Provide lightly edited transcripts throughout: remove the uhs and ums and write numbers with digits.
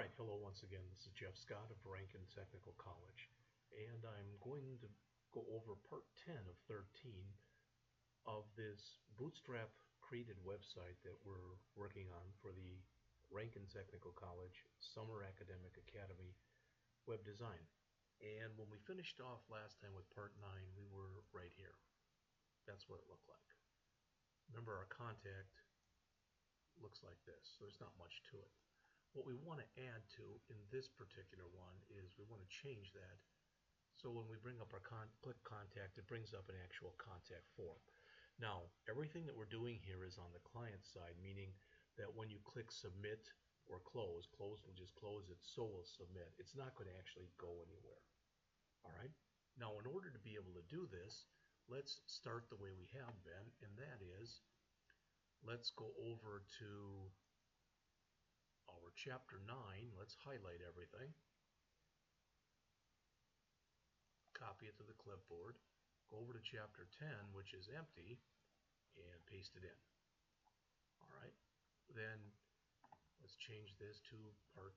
Alright, hello once again. This is Jeff Scott of Rankin Technical College, and I'm going to go over part 10 of 13 of this bootstrap created website that we're working on for the Rankin Technical College Summer Academic Academy web design. And when we finished off last time with part 9, we were right here. That's what it looked like. Remember, our contact looks like this, so there's not much to it. What we want to add to in this particular one is we want to change that so when we bring up our click contact, it brings up an actual contact form. Now, everything that we're doing here is on the client side, meaning that when you click submit or close will just close it, so will submit. It's not going to actually go anywhere. Alright? Now, in order to be able to do this, let's start the way we have been, and that is, let's go over to our chapter 9, let's highlight everything, copy it to the clipboard, go over to chapter 10, which is empty, and paste it in. Alright, then let's change this to part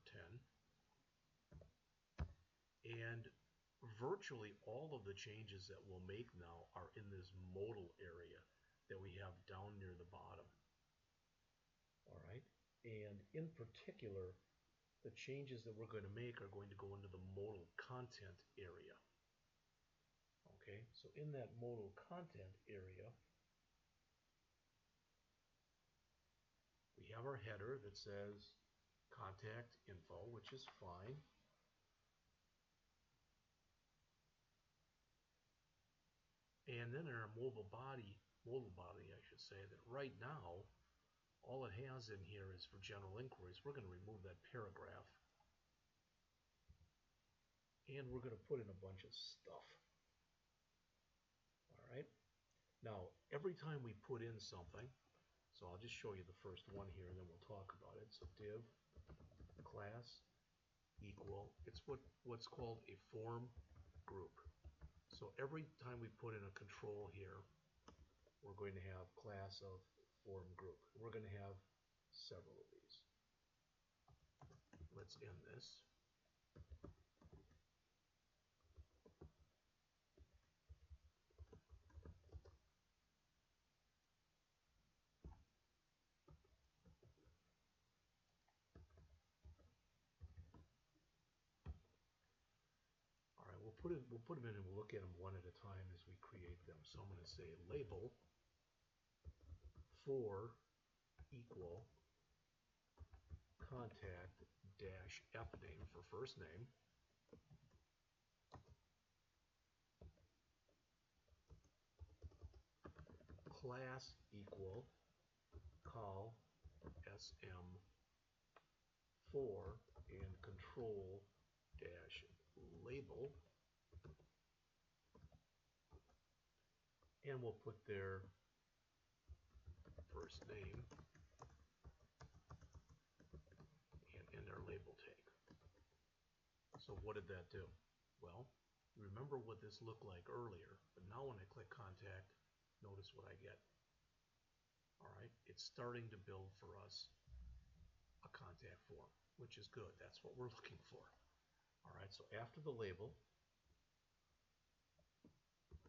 10, and virtually all of the changes that we'll make now are in this modal area that we have down near the bottom. Alright, and in particular, the changes that we're going to make are going to go into the modal content area. Okay, so in that modal content area, we have our header that says contact info, which is fine. And then in our mobile body I should say, that right now all it has in here is for general inquiries. We're going to remove that paragraph, and we're going to put in a bunch of stuff. Alright, now every time we put in something, so I'll just show you the first one here and then we'll talk about it. So div class equal, it's what's called a form group. So every time we put in a control here, we're going to have class of form group. We're going to have several of these. Let's end this. Alright, we'll put them in and we'll look at them one at a time as we create them. So I'm going to say label for equal contact dash f name for first name, class equal call sm4 and control dash label, and we'll put their first name and in their label tag. So what did that do? Well, remember what this looked like earlier, but now when I click contact, notice what I get. Alright, it's starting to build for us a contact form, which is good. That's what we're looking for. Alright, so after the label,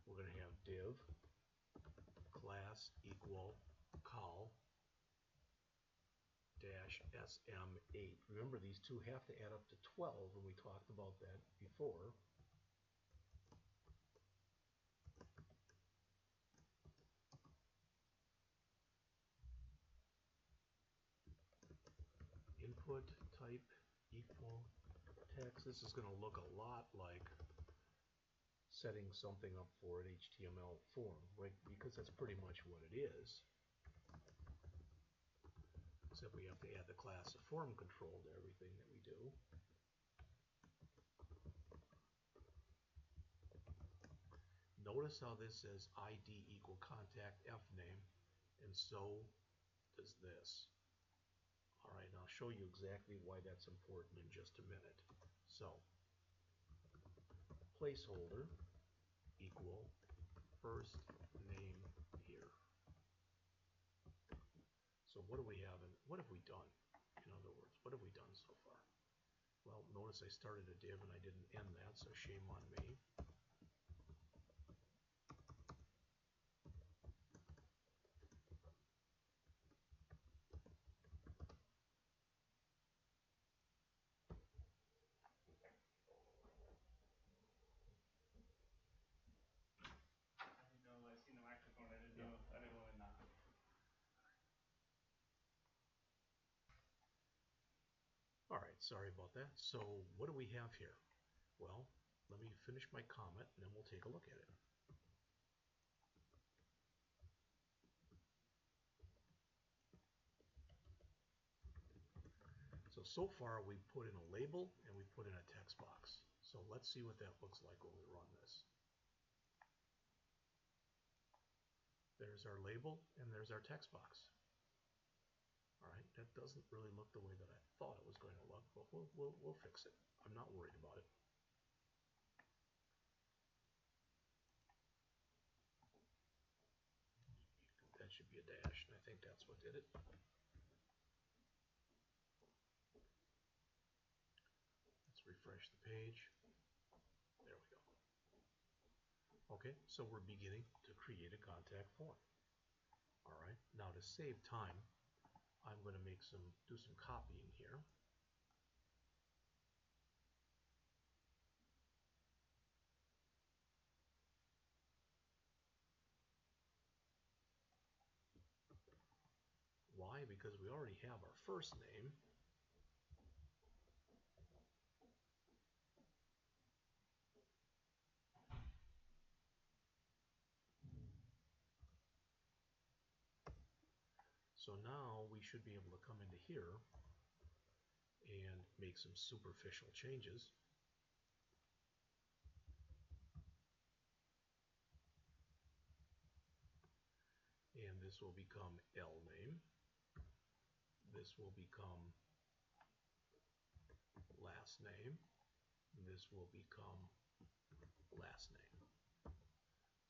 we're going to have div class equal call dash sm8. Remember, these two have to add up to 12, and we talked about that before. Input type equal text. This is going to look a lot like setting something up for an HTML form, right? Because that's pretty much what it is. Except we have to add the class of form control to everything that we do. Notice how this says ID equal contact f name, and so does this. Alright, I'll show you exactly why that's important in just a minute. So, placeholder equal first name here. So what do we have, and what have we done? In other words, what have we done so far? Well, notice I started a div and I didn't end that, so shame on me. I seen the microphone. I didn't know when. All right, sorry about that. So what do we have here? Well, let me finish my comment and then we'll take a look at it. So far we put in a label and we put in a text box. So let's see what that looks like when we run this. There's our label and there's our text box. All right, that doesn't really look the way that I thought it was going to look, but we'll fix it. I'm not worried about it. That should be a dash, and I think that's what did it. Let's refresh the page. There we go. Okay, so we're beginning to create a contact form. All right, now to save time, I'm going to do some copying here. Why? Because we already have our first name. So now we should be able to come into here and make some superficial changes. And this will become L name. This will become last name. This will become last name.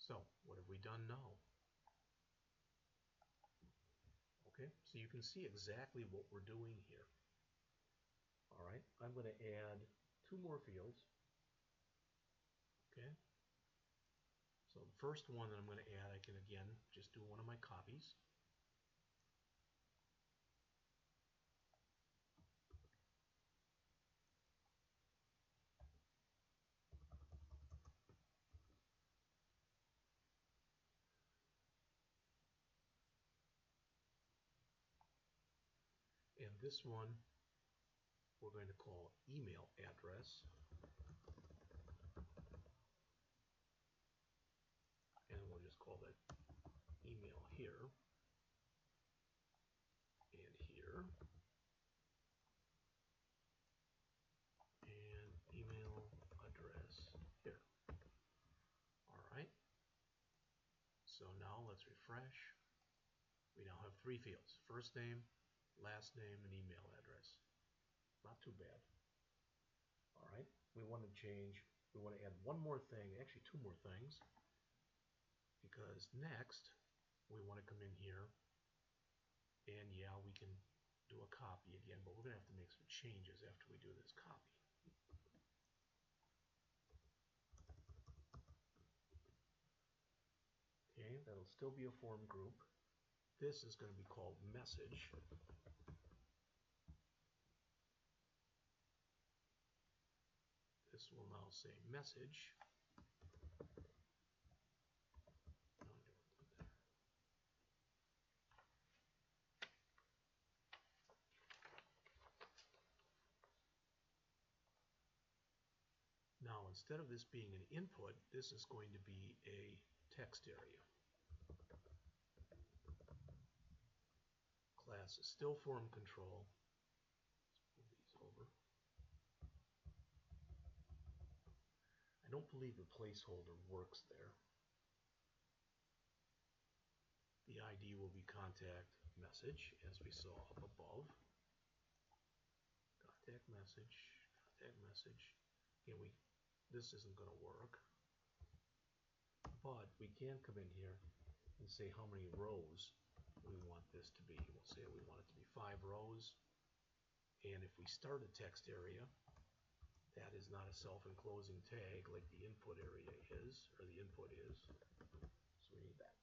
So what have we done now? Okay, so you can see exactly what we're doing here. All right, I'm going to add 2 more fields. Okay, so the first one that I'm going to add, I can again just do one of my copies. And this one we're going to call email address. And we'll just call that email here and here. And email address here. All right. So now let's refresh. We now have 3 fields: first name, last name, and email address. Not too bad. All right. We want to add one more thing, actually 2 more things, because next we want to come in here and yeah, we can do a copy again, but we're going to have to make some changes after we do this copy. Okay, that'll still be a form group. This is going to be called message. This will now say message. Now, instead of this being an input, this is going to be a text area. Class is still form control. Let's move these over. I don't believe the placeholder works there. The ID will be contact message, as we saw up above. Contact message, contact message. Again, this isn't going to work. But we can come in here and say how many rows we want this to be. We'll say we want it to be 5 rows. And if we start a text area, that is not a self-enclosing tag like the input area is, or the input is. So we need that.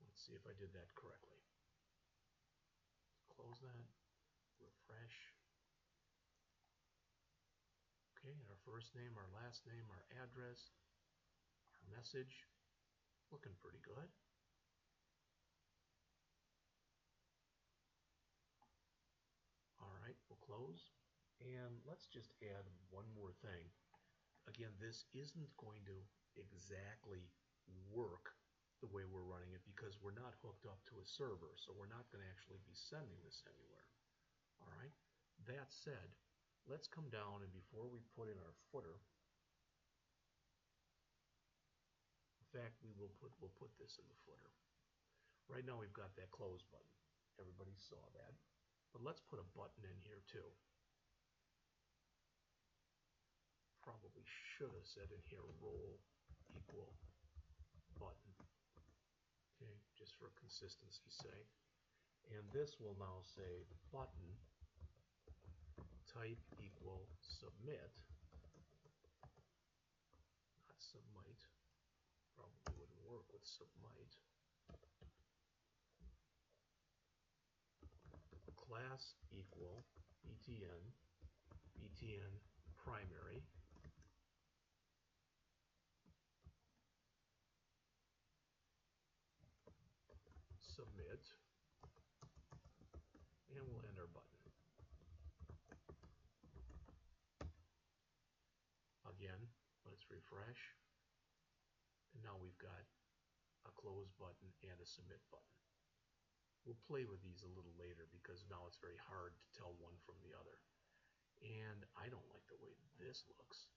Let's see if I did that correctly. Close that, refresh. Okay, our first name, our last name, our address, our message, looking pretty good. All right, we'll close. And let's just add one more thing. Again, this isn't going to exactly work the way we're running it because we're not hooked up to a server, so we're not going to actually be sending this anywhere. All right, that said, let's come down, and before we put in our footer, in fact, we'll put this in the footer. Right now we've got that close button. Everybody saw that. But let's put a button in here too. Probably should have said in here role equal button. Okay, just for consistency's sake. And this will now say button type equal submit, not submit. Probably wouldn't work with submit. Class equal btn primary, submit, and we'll end our button. Again, let's refresh, and now we've got a close button and a submit button. We'll play with these a little later because now it's very hard to tell one from the other. And I don't like the way this looks.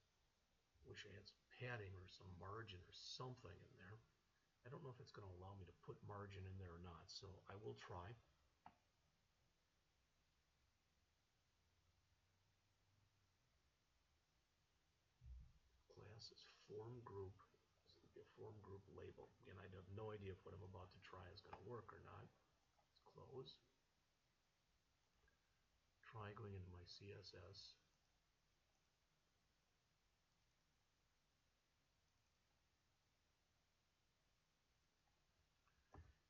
Wish I had some padding or some margin or something in there. I don't know if it's going to allow me to put margin in there or not, so I will try. Class is form group. So it'll be a form group label. Again, I have no idea if what I'm about to try is going to work or not. Let's close. Try going into my CSS.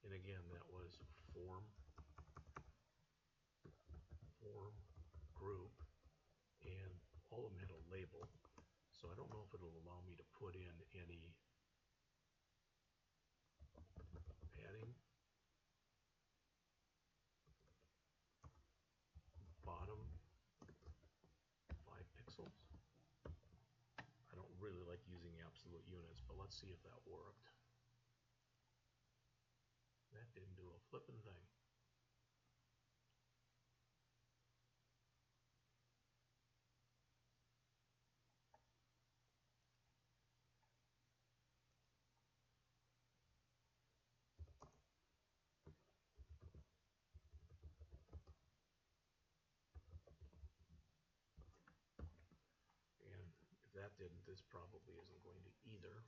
And again, that was form group, and all of them had a label. So I don't know if it'll allow me to put in any padding. Bottom 5 pixels. I don't really like using absolute units, but let's see if that worked. That didn't do a flippin' thing. And if that didn't, this probably isn't going to either.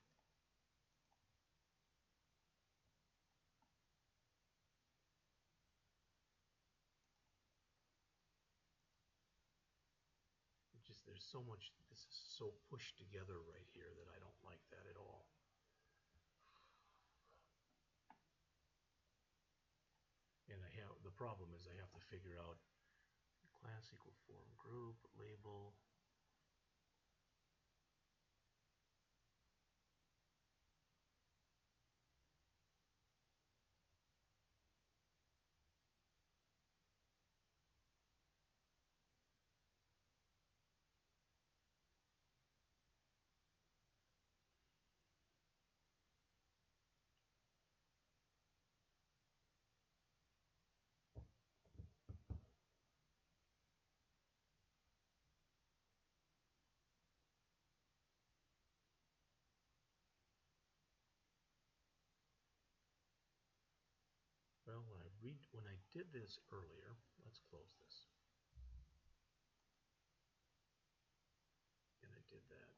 There's so much, this is so pushed together right here that I don't like that at all. And the problem is I have to figure out class equal form group, label. Well, when I did this earlier, let's close this. And I did that.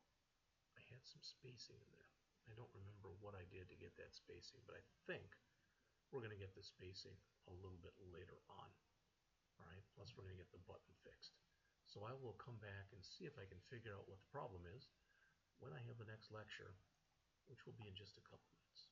I had some spacing in there. I don't remember what I did to get that spacing, but I think we're going to get the spacing a little bit later on. All right, plus we're going to get the button fixed. So I will come back and see if I can figure out what the problem is when I have the next lecture, which will be in just a couple minutes.